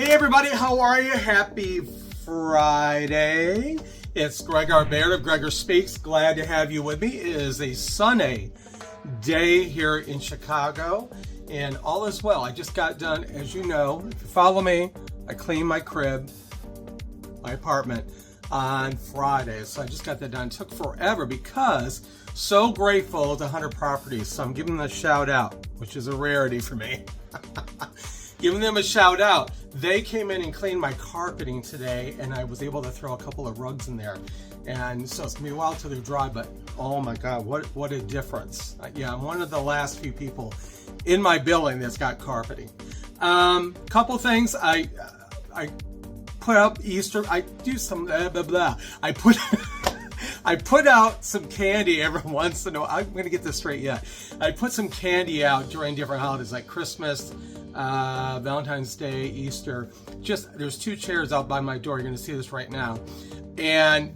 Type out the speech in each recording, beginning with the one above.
Hey everybody, how are you? Happy Friday. It's Gregor Baird of Gregor Speaks. Glad to have you with me. It is a sunny day here in Chicago and all is well. I just got done, as you know, if you follow me, I cleaned my crib, my apartment on Friday. So I just got that done. It took forever because so grateful to 100 Properties. So I'm giving them a shout out, which is a rarity for me. Giving them a shout out. They came in and cleaned my carpeting today, and I was able to throw a couple of rugs in there. And so it's gonna be a while till they're dry, but oh my God, what a difference. Yeah, I'm one of the last few people in my building that's got carpeting. Couple things, I put up Easter, I do some blah, blah, blah. I put out some candy every once in a while. I'm gonna get this straight yet. I put some candy out during different holidays like Christmas, Valentine's Day, Easter. Just there's 2 chairs out by my door. You're gonna see this right now. And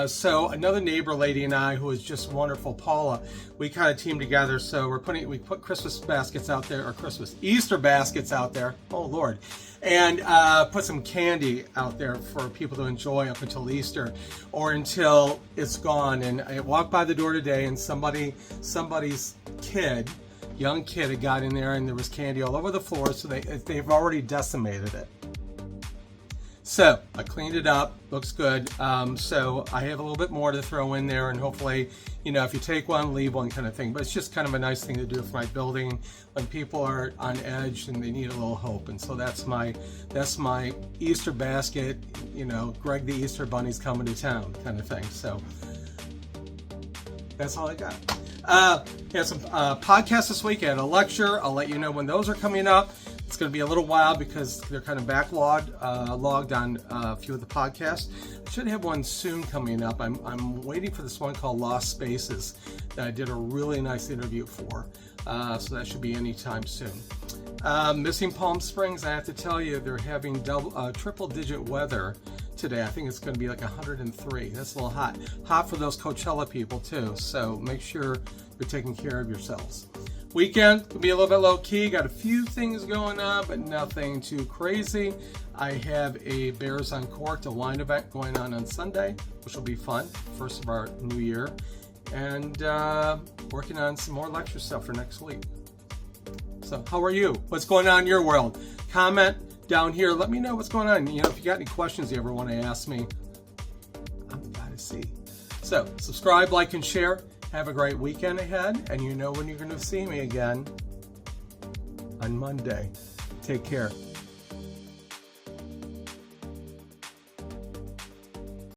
so another neighbor lady and I, who is just wonderful, Paula, we kind of teamed together. So we put Christmas baskets out there, or Easter baskets out there. Oh Lord. And put some candy out there for people to enjoy up until Easter or until it's gone. And I walked by the door today and somebody's young kid had got in there and there was candy all over the floor, so they've already decimated it. So I cleaned it up, looks good. So I have a little bit more to throw in there, and hopefully, you know, if you take one, leave one kind of thing. But it's just kind of a nice thing to do for my building when people are on edge and they need a little hope. And so that's my Easter basket, you know, Greg the Easter Bunny's coming to town kind of thing. So that's all I got. Had some podcasts this week. I had a lecture. I'll let you know when those are coming up. It's going to be a little while because they're kind of logged on a few of the podcasts. I should have one soon coming up. I'm waiting for this one called Lost Spaces that I did a really nice interview for. So that should be anytime soon. Missing Palm Springs, I have to tell you, they're having triple-digit weather today. I think it's going to be like 103. That's a little hot. Hot for those Coachella people too. So make sure you're taking care of yourselves. Weekend will be a little bit low key. Got a few things going on, but nothing too crazy. I have a Bears on Court, a wine event going on Sunday, which will be fun. First of our new year. And working on some more lecture stuff for next week. So how are you? What's going on in your world? Comment down here. Let me know what's going on. You know, if you got any questions you ever want to ask me, I'm glad to see. So subscribe, like, and share. Have a great weekend ahead, and you know when you're going to see me again on Monday. Take care.